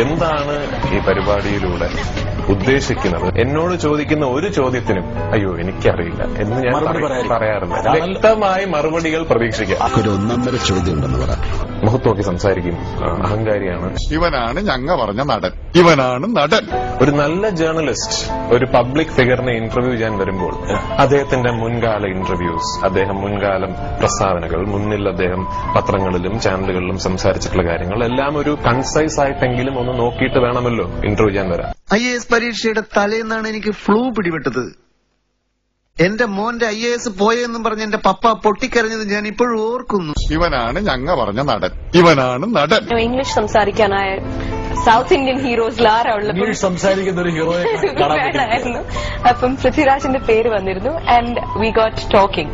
എന്താണ് ഈ പരിപാടിയിലൂടെ ഉദ്ദേശിക്കുന്നത്? എന്നോട് ചോദിക്കുന്ന ഒരു ചോദ്യത്തിനും അയ്യോ എനിക്കറിയില്ല എന്ന് ഞാൻ പറയാറില്ല. വ്യക്തമായ മറുപടികൾ പ്രതീക്ഷിക്കാം. ഒരു ഒന്നൊന്നര ചോദ്യം ഉണ്ടെന്ന് പറ. മുഖത്ത് നോക്കി സംസാരിക്കും. അഹങ്കാരിയാണ്. ഇവനാണ് ഞങ്ങ പറഞ്ഞ നടൻ. ഇവനാണ് നടൻ. ഒരു നല്ല ജേർണലിസ്റ്റ് ഒരു പബ്ലിക് ഫിഗറിനെ ഇന്റർവ്യൂ ചെയ്യാൻ വരുമ്പോൾ അദ്ദേഹത്തിന്റെ മുൻകാല ഇന്റർവ്യൂസ്, അദ്ദേഹം മുൻകാലം പ്രസ്താവനകൾ, മുന്നിൽ അദ്ദേഹം പത്രങ്ങളിലും ചാനലുകളിലും സംസാരിച്ചിട്ടുള്ള കാര്യങ്ങൾ എല്ലാം ഒരു കൺസൈസ് ആയിട്ടെങ്കിലും ഒന്ന് നോക്കിയിട്ട് വേണമല്ലോ ഇന്റർവ്യൂ ചെയ്യാൻ വരാൻ. IAS പരീക്ഷയുടെ തലേന്നാണ് എനിക്ക് ഫ്ലൂ പിടിപെട്ടത്. എന്റെ മോന്റെ IAS പോയെന്നും പറഞ്ഞ് എന്റെ പപ്പ പൊട്ടിക്കരഞ്ഞത് ഞാൻ ഇപ്പോഴും ഓർക്കുന്നു. ഇവനാണ് ഞങ്ങ പറഞ്ഞ നടൻ. ഇവനാണ് നടൻ. ഇംഗ്ലീഷ് സംസാരിക്കാനായ സൗത്ത് ഇന്ത്യൻ ഹീറോസിൽ ആരാളുള്ളത്? ഇംഗ്ലീഷ് സംസാരിക്കുന്ന ഒരു ഹീറോയെ വേണമായിരുന്നു. അപ്പം പൃഥ്വിരാജിന്റെ പേര് വന്നിരുന്നു. And we got talking.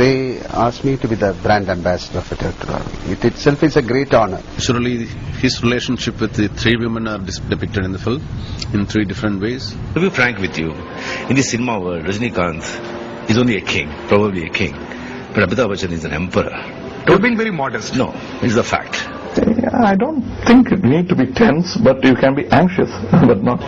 They asked me to be the brand ambassador for Theatre. It itself is a great honor. Surely his relationship with the three women are depicted in the film in three different ways. To be frank with you, in the cinema world, Rajinikanth is only a king, probably a king. But Amitabh Bachchan is an emperor. You're being very modest. No, it's a fact. I don't think you need to be tense, but you can be anxious, but not.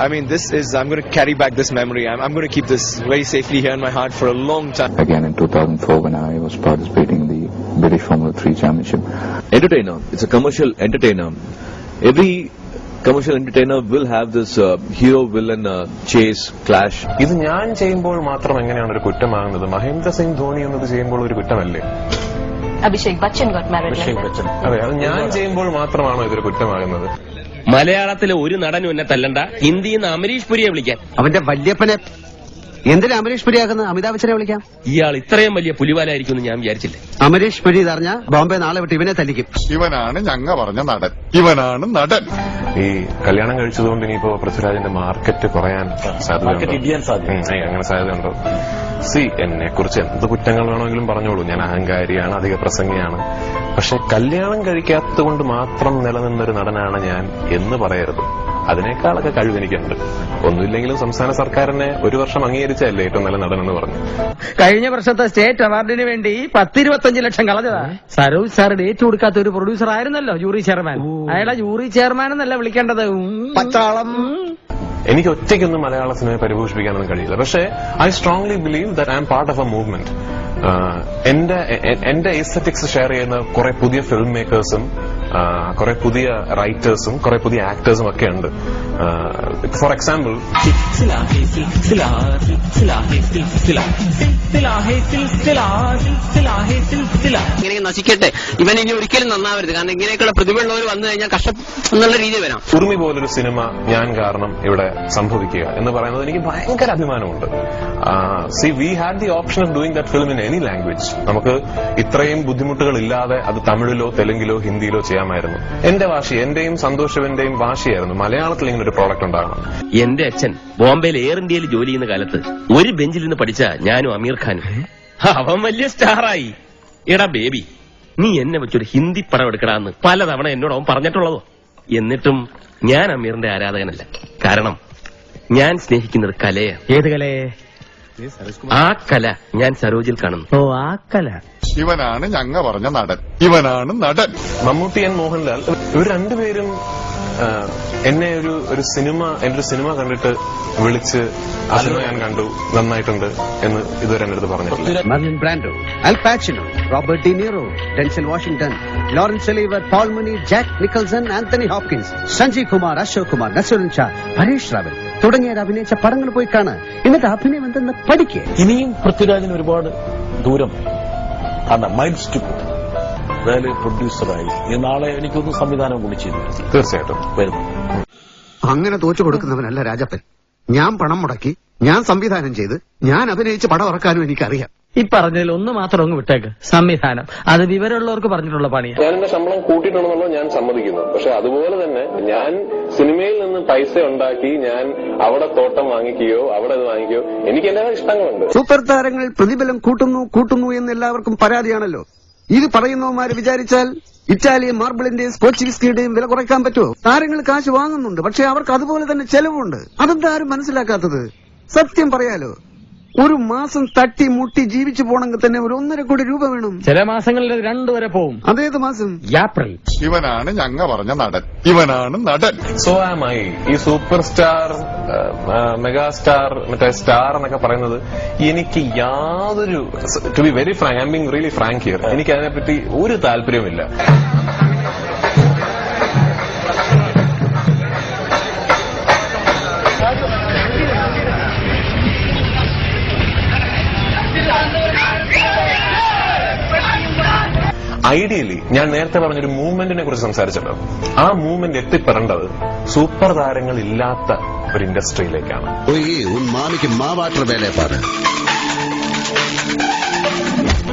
I'm going to carry back this memory. I'm going to keep this very safely here in my heart for a long time. Again in 2004 when I was participating in the British Formula 3 Championship. Entertainer. It's a commercial entertainer. Every commercial entertainer will have this hero-villain chase, clash. ഇത് ഞാൻ ചെയ്യുമ്പോൾ മാത്രം എങ്ങനെയാണ് ഒരു കുറ്റമാകുന്നത്? മഹേന്ദ്ര സിംഗ് ധോണി എന്നത് ചെയ്യുമ്പോൾ ഒരു കുറ്റമല്ലേ? Abhishek Bachchan got married. അതെ, അത് ഞാൻ ചെയ്യുമ്പോൾ മാത്രമാണോ ഇതൊരു കുറ്റമാകുന്നത്? മലയാളത്തിലെ ഒരു നടനും എന്നെ തല്ലണ്ട. ഹിന്ദിയിൽ നിന്ന് അമരീഷ് പുരിയെ വിളിക്കാൻ. അവന്റെ വല്യപ്പനെ എന്തിനാ അമരീഷ് പുരിയാക്കുന്നത്? അമിതാഭ് ബച്ചനെ വിളിക്കാം. ഇയാൾ ഇത്രയും വലിയ പുലിവാലായിരിക്കും ഞാൻ വിചാരിച്ചില്ല. അമരീഷ് പുരി ഇതറിഞ്ഞ ബോംബെ നാളെ വിട്ട് ഇവനെ തല്ലിക്കും. ഇവനാണ് ഞങ്ങ പറഞ്ഞ നടൻ. ഇവനാണ് നടൻ. ഈ കല്യാണം കഴിച്ചതുകൊണ്ട് ഇനിയിപ്പോ പൃഥ്വിരാജിന്റെ മാർക്കറ്റ് കുറയാൻ സാധ്യതയുണ്ടോ? അങ്ങനെ സാധ്യതയുണ്ടോ? എന്നെ കുറിച്ച് എന്ത് കുറ്റങ്ങൾ വേണമെങ്കിലും പറഞ്ഞോളൂ. ഞാൻ അഹങ്കാരിയാണ്, അധിക പ്രസംഗിയാണ്. പക്ഷെ കല്യാണം കഴിക്കാത്തത് കൊണ്ട് മാത്രം നിലനിന്നൊരു നടനാണ് ഞാൻ എന്ന് പറയരുത്. അതിനേക്കാളൊക്കെ കഴിവ് എനിക്കുണ്ട്. ഒന്നുമില്ലെങ്കിലും സംസ്ഥാന സർക്കാരിനെ ഒരു വർഷം അംഗീകരിച്ചല്ലേ ഏറ്റവും നല്ല നടൻ എന്ന് പറഞ്ഞു. കഴിഞ്ഞ വർഷത്തെ സ്റ്റേറ്റ് അവാർഡിന് വേണ്ടി 10-25 ലക്ഷം കളഞ്ഞതാ. സരോജ് സാർ ഡേറ്റ് കൊടുക്കാത്ത ഒരു പ്രൊഡ്യൂസർ ആയിരുന്നല്ലോ ജൂറി ചെയർമാൻ. അയാളെ ജൂറി ചെയർമാൻ എന്നല്ല വിളിക്കേണ്ടത്. എനിക്ക് ഒറ്റയ്ക്കൊന്നും മലയാള സിനിമയെ പരിപോഷിപ്പിക്കാനൊന്നും കഴിയില്ല. പക്ഷേ I strongly believe that I M part of A movement. എന്റെ എസ്തറ്റിക്സ് ഷെയർ ചെയ്യുന്ന കുറെ പുതിയ ഫിലിം മേക്കേഴ്സും കുറെ പുതിയ റൈറ്റേഴ്സും കുറെ പുതിയ ആക്ടേഴ്സും ഒക്കെ ഉണ്ട്. ഫോർ എക്സാമ്പിൾ, ഇങ്ങനെ നശിക്കട്ടെ, ഇവൻ ഇനി ഒരിക്കലും നന്നാവരുത്. കാരണം ഇങ്ങനെയൊക്കെയുള്ള പ്രതിഭയുള്ളവർ വന്നു കഴിഞ്ഞാൽ കഷ്ടം എന്നുള്ള രീതി വരാം. ഉറുമി പോലൊരു സിനിമ ഞാൻ കാരണം ഇവിടെ സംഭവിക്കുക എന്ന് പറയുന്നത് എനിക്ക് ഭയങ്കര അഭിമാനമുണ്ട്. We had the option of doing that film in any language. നമുക്ക് ഇത്രയും ബുദ്ധിമുട്ടുകൾ ഇല്ലാതെ അത് തമിഴിലോ തെലുങ്കിലോ ഹിന്ദിയിലോ ചെയ്യാമായിരുന്നു. എന്റെ വാശി, എന്റെയും സന്തോഷവന്റെയും വാശിയായിരുന്നു മലയാളത്തിൽ ഇങ്ങനെ ഒരു പ്രോഡക്റ്റ് ഉണ്ടാകണം. എന്റെ അച്ഛൻ ബോംബെയിൽ എയർ ഇന്ത്യയിൽ ജോലി ചെയ്യുന്ന കാലത്ത് ഒരു ബെഞ്ചിൽ നിന്ന് പഠിച്ച ഞാനും അമീർ ഖാനും. അവൻ വലിയ സ്റ്റാറായി. എടാ ബേബി, നീ എന്നെ വെച്ചൊരു ഹിന്ദി പടം എടുക്കടാന്ന് പലതവണ എന്നോട് അവൻ പറഞ്ഞിട്ടുള്ളതോ. എന്നിട്ടും ഞാൻ അമീറിന്റെ ആരാധകനല്ല. കാരണം ഞാൻ സ്നേഹിക്കുന്നത് കലയാണ്. ഏത് കലയെ? ആ കല ഞാൻ സരോജിൽ കാണുന്നു. ഓ, ആ കല. ഇവനാണ് ഞങ്ങ പറഞ്ഞ നടൻ. ഇവനാണ് നടൻ. മമ്മൂട്ടി ആൻഡ് മോഹൻലാൽ ഇവർ രണ്ടുപേരും എന്നെ ഒരു സിനിമ കണ്ടിട്ട് വിളിച്ച് ആ സിനിമ ഞാൻ കണ്ടു, നന്നായിട്ടുണ്ട് എന്ന് ഇതുവരെ എന്റെ അടുത്ത് പറഞ്ഞിട്ടില്ല. Marlon Brando, Al Pacino, Robert De Niro, Denzel Washington, Lawrence Olivier, Paul Mooney, Jack Nicholson, Anthony Hopkins, Sanjeev Kumar, Ashok Kumar, Naseeruddin Shah, Paresh Rawal തുടങ്ങിയവർ അഭിനയിച്ച പടങ്ങൾ പോയി കാണാൻ. എന്നിട്ട് അഭിനയം എന്തെന്ന് പഠിക്കുക. ഇനിയും പൃഥ്വിരാജിന് ഒരുപാട് ദൂരം മൈൽസ് ടു ഗോ. അതായത് പ്രൊഡ്യൂസറായി നാളെ എനിക്കൊന്ന് സംവിധാനം കൂടി ചെയ്തു തീർച്ചയായിട്ടും വരുന്നു. അങ്ങനെ തോച്ചു കൊടുക്കുന്നവനല്ല രാജപ്പൻ. ഞാൻ പണം മുടക്കി, ഞാൻ സംവിധാനം ചെയ്ത്, ഞാൻ അഭിനയിച്ച് പടം ഇറക്കാനും എനിക്കറിയാം. ഈ പറഞ്ഞതിൽ ഒന്ന് മാത്രം അങ്ങ് വിട്ടേക്ക്, സംവിധാനം. അത് വിവരമുള്ളവർക്ക് പറഞ്ഞിട്ടുള്ള പണിയാണ്. ഞാൻ എന്റെ ശമ്പളം കൂട്ടിയിട്ടുണ്ടെന്നുള്ളത് ഞാൻ സമ്മതിക്കുന്നു. പക്ഷെ അതുപോലെ തന്നെ ഞാൻ സിനിമയിൽ നിന്ന് പൈസ ഉണ്ടാക്കി ഞാൻ അവിടെ തോട്ടം വാങ്ങിക്കുകയോ അവിടെ ഇത് വാങ്ങിക്കുകയോ എനിക്ക് എല്ലാ ഇഷ്ടങ്ങളുണ്ട്. സൂപ്പർ താരങ്ങൾ പ്രതിഫലം കൂട്ടുന്നു എന്ന് എല്ലാവർക്കും പരാതിയാണല്ലോ. ഇത് പറയുന്നവന്മാര് വിചാരിച്ചാൽ ഇറ്റാലിയൻ മാർബിളിന്റെയും സ്കോച്ച് വിസ്കിയുടെയും വില കുറയ്ക്കാൻ പറ്റുമോ? താരങ്ങൾ കാശ് വാങ്ങുന്നുണ്ട്, പക്ഷെ അവർക്ക് അതുപോലെ തന്നെ ചെലവുണ്ട്. അതെന്താ ആരും മനസ്സിലാക്കാത്തത്? സത്യം പറയാലോ, ഒരു മാസം തട്ടി മുട്ടി ജീവിച്ചു പോണെങ്കിൽ തന്നെ ഒരു 1.5 കോടി രൂപ വേണം. ചില മാസങ്ങളിൽ 2 വരെ പോവും. അതേത് മാസം? ഏപ്രിൽ. ഇവനാണ് ഞങ്ങ പറഞ്ഞ നടൻ. ഇവനാണ് നടൻ. So am I. ഈ സൂപ്പർ സ്റ്റാർ, മെഗാ സ്റ്റാർ, മറ്റേ സ്റ്റാർ എന്നൊക്കെ പറയുന്നത് എനിക്ക് യാതൊരു, to be very frank, I am being really frank here, എനിക്ക് അതിനെപ്പറ്റി ഒരു താല്പര്യമില്ല. ഐഡിയലി ഞാൻ നേരത്തെ പറഞ്ഞൊരു മൂവ്മെന്റിനെ കുറിച്ച് സംസാരിച്ചല്ലോ, ആ മൂവ്മെന്റ് എത്തിപ്പെടേണ്ടത് സൂപ്പർ താരങ്ങൾ ഇല്ലാത്ത ഒരു ഇൻഡസ്ട്രിയിലേക്കാണ്.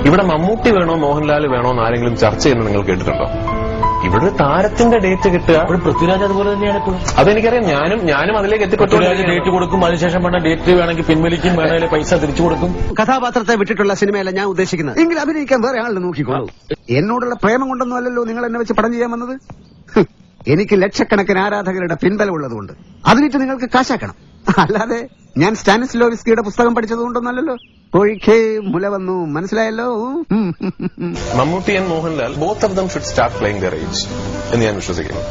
ഇവിടെ മമ്മൂട്ടി വേണോ മോഹൻലാൽ വേണോ എന്ന് ആരെങ്കിലും ചർച്ച ചെയ്യുന്നത് നിങ്ങൾ കേട്ടിട്ടുണ്ടോ? ഇവിടെ ഒരു താരത്തിന്റെ ഡേറ്റ് കിട്ടുക. പൃഥ്വിരാജ് അതുപോലെ തന്നെയാണ് ഇപ്പോഴും. അതെനിക്കറിയാം. ഞാനും അതിലേക്ക് പൃഥ്വിരാജ് ഡേറ്റ് കൊടുക്കും, അതിനുശേഷം വേണ്ട ഡേറ്റ് വേണമെങ്കിൽ പിൻവലിക്കും, വേണമെങ്കിൽ പൈസ തിരിച്ചു കൊടുക്കും. കഥാപാത്രത്തെ വിട്ടിട്ടുള്ള സിനിമയല്ല ഞാൻ ഉദ്ദേശിക്കുന്നത്. എങ്കിൽ അഭിനയിക്കാൻ വേറെ ആളിനെ നോക്കിക്കോളൂ. എന്നോടുള്ള പ്രേമം കൊണ്ടൊന്നും അല്ലല്ലോ നിങ്ങൾ എന്നെ വെച്ച് പടം ചെയ്യാൻ വന്നത്. എനിക്ക് ലക്ഷക്കണക്കിന് ആരാധകരുടെ പിൻബലം ഉള്ളതുകൊണ്ട് അതിനിട്ട് നിങ്ങൾക്ക് കാശാക്കണം. അല്ലാതെ ഞാൻ സ്റ്റാനിസ്ലോവിസ്കിയുടെ പുസ്തകം പഠിച്ചതുകൊണ്ടൊന്നല്ലോ. ഒഴിക്കേ മുല വന്നു, മനസ്സിലായല്ലോ. Mammootty and Mohanlal both of them should start playing there age എന്ന് ഞാൻ വിശ്വസിക്കുന്നു.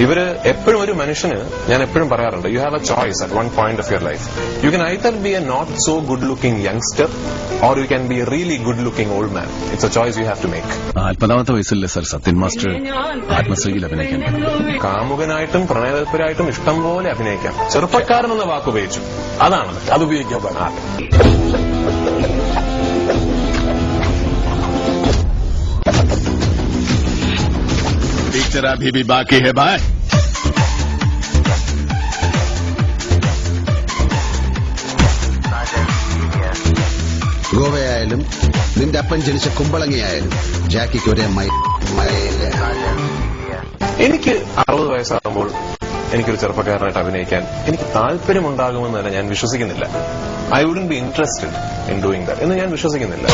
ഇവര് എപ്പോഴും ഒരു മനുഷ്യന്, ഞാൻ എപ്പോഴും പറയാറുണ്ട്, you have a choice at one point of your life. You can either be a not so good looking youngster or you can be a really good looking old man. It's a choice you have to make. 40ാമത്തെ വയസ്സിലെ sir Sathyan master ആത്മശ്രീയിൽ അഭിനയിക്കാൻ. കാമുകനായിട്ടും പ്രണയതൽപരായിട്ടും ഇഷ്ടം പോലെ അഭിനയിക്കാം. ചെറുപ്പക്കാരൻ എന്ന വാക്ക് ഉപയോഗിച്ചു, അതാണ് അത് ഉപയോഗിക്കാൻ പാടില്ല. पिक्चर अभी भी बाकी है भाई. ഗോവയായാലും നിന്റെ അപ്പൻ ജനിച്ച കുമ്പളങ്ങിയായാലും ജാക്കിക്ക് ഒരേ എനിക്ക് 60 വയസ്സാകുമ്പോൾ എനിക്കൊരു ചെറുപ്പക്കാരനായിട്ട് അഭിനയിക്കാൻ എനിക്ക് താല്പര്യമുണ്ടാകുമെന്ന് തന്നെ ഞാൻ വിശ്വസിക്കുന്നില്ല. I wouldn't be interested in doing that എന്ന് ഞാൻ വിശ്വസിക്കുന്നില്ല.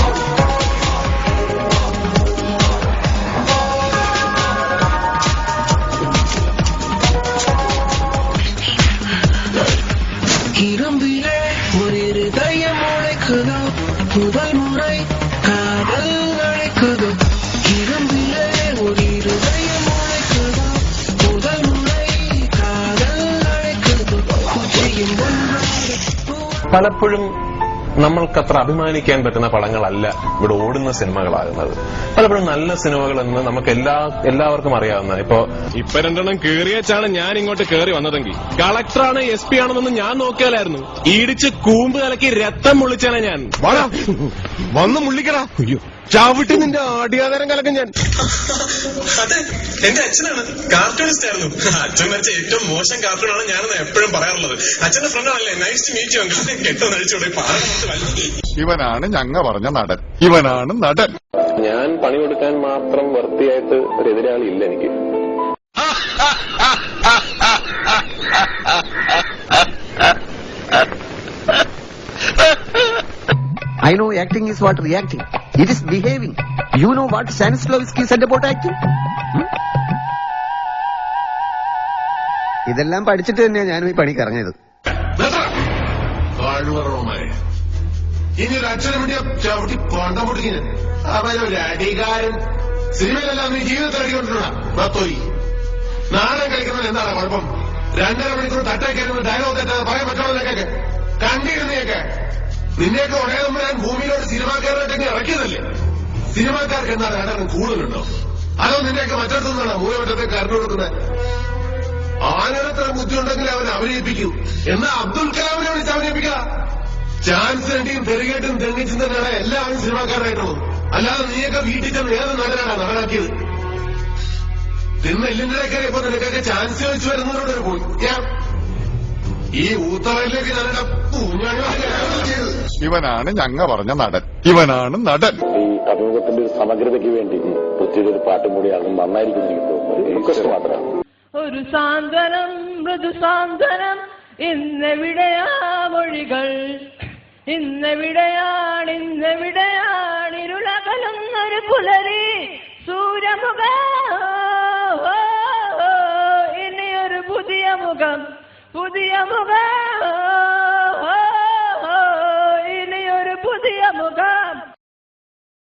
പലപ്പോഴും നമ്മൾക്കത്ര അഭിമാനിക്കാൻ പറ്റുന്ന പടങ്ങളല്ല ഇവിടെ ഓടുന്ന സിനിമകളാകുന്നത്. പലപ്പോഴും നല്ല സിനിമകൾ എന്ന് നമുക്ക് എല്ലാവർക്കും അറിയാവുന്ന, ഇപ്പൊ 2 കേറിയച്ചാണ് ഞാൻ ഇങ്ങോട്ട് കേറി വന്നതെങ്കിൽ കളക്ടറാണ് SP ആണെന്നൊന്നും ഞാൻ നോക്കിയാലായിരുന്നു ഇടിച്ച് കൂമ്പ് കലക്കി രക്തം മുള്ളിച്ചാണ് ഞാൻ. വന്ന് മുള്ളിക്കടാ, ചാവിട്ട് നിന്റെ ആടിയാധാരം കലക്കും ഞാൻ. അതെ, എന്റെ അച്ഛനാണ് കാർട്ടൂണിസ്റ്റ് ആയിരുന്നു. അച്ഛൻ വരച്ച ഏറ്റവും മോശം കാർട്ടൂണാണ് ഞാനെന്ന് എപ്പോഴും പറയാറുള്ളത്. അച്ഛന്റെ ഫ്രണ്ടാണല്ലേ. Nice to meet you uncle. കെട്ടോ നഴിച്ചോടെ ഇവനാണ് ഞങ്ങ പറഞ്ഞ നടൻ. ഇവനാണ് നടൻ. ഞാൻ പണി കൊടുക്കാൻ മാത്രം വൃത്തിയായിട്ട് ഒരു എതിരാളി ഇല്ല എനിക്ക്. I know acting is what reacting. It is behaving. You know what Stanislavski said about acting? ഇതെല്ലാം പഠിച്ചിട്ട് തന്നെയാണ് ഞാനും ഈ പണിക്ക് ഇറങ്ങിയത്. ഇനി ഒരു അച്ഛനെ വേണ്ടി ചവിട്ടി കൊണ്ടം പൊട്ടിക്കിന് അവനൊരു അടികാരൻ. സിനിമയിലെല്ലാം നീ ജീവിതത്തിൽ അടികൊണ്ടിട്ടുള്ള നാടകം കളിക്കുന്നത് എന്താണ് കുഴപ്പം? 2.5 മണിക്കൂർ തട്ടേക്കരുന്ന് ഡയലോഗ് തെറ്റാതെ പറയാൻ പറ്റണമെന്നൊക്കെ കണ്ടിരുന്നേക്കെ. നിന്നെയൊക്കെ ഉടയതുമ്പോ ഞാൻ ഭൂമിയിലോട്ട് സിനിമാക്കാരായിട്ടൊക്കെ ഇറക്കിയതല്ലേ. സിനിമാക്കാർക്ക് എന്താണ് നടനം കൂടുതലുണ്ടോ? അതോ നിന്നെയൊക്കെ മറ്റടുത്തുനിന്നാണ് മൂലമറ്റത്തേക്ക് കറണ്ട് കൊടുക്കുന്നത്? ആനത്ര ബുദ്ധിയുണ്ടെങ്കിൽ അവൻ അഭിനയിപ്പിക്കൂ. എന്നാ അബ്ദുൽ കലാമിനെ വിളിച്ച് അഭിനയിപ്പിക്കുക. ചാൻസ് വേണ്ടിയും തെരുകേട്ടും തെങ്ങിച്ചും തന്നെയാണ് എല്ലാവരും സിനിമാക്കാരായിട്ടുള്ളത്. അല്ലാതെ നീയൊക്കെ വീട്ടിൽ ചെന്ന് ഏത് നടനാണ് നടനാക്കിയത്? തിന്ന് എല്ലിന്റെ കയറിയപ്പോ നിനക്കൊക്കെ ചാൻസ് ചോദിച്ചു വരുന്നവരോട് പോയി. ഈ ഊത്തവരിലേക്ക് ഞാനൊക്കെ ഇവനാണ് ഞങ്ങ പറഞ്ഞ നടൻ. ഇവനാണ് നടൻ. ഈ അഭിമുഖത്തിന്റെ ഒരു സമഗ്രതയ്ക്ക് വേണ്ടി പൃഥ്വിയുടെ ഒരു പാട്ടും കൂടിയാണ് നന്നായിരിക്കും എനിക്ക് തോന്നുന്നത്. റിക്വസ്റ്റ് മാത്രമാണ്. ഒരു സാന്ത്വനം മൃദു സാന്ത്വനം ഇന്നെവിടെയാ മൊഴികൾ, ഇന്നെവിടെയാണ് ഇരുളകലുന്നൊരു പുലരി സൂര്യമുഖ, ഇനിയൊരു പുതിയ മുഖം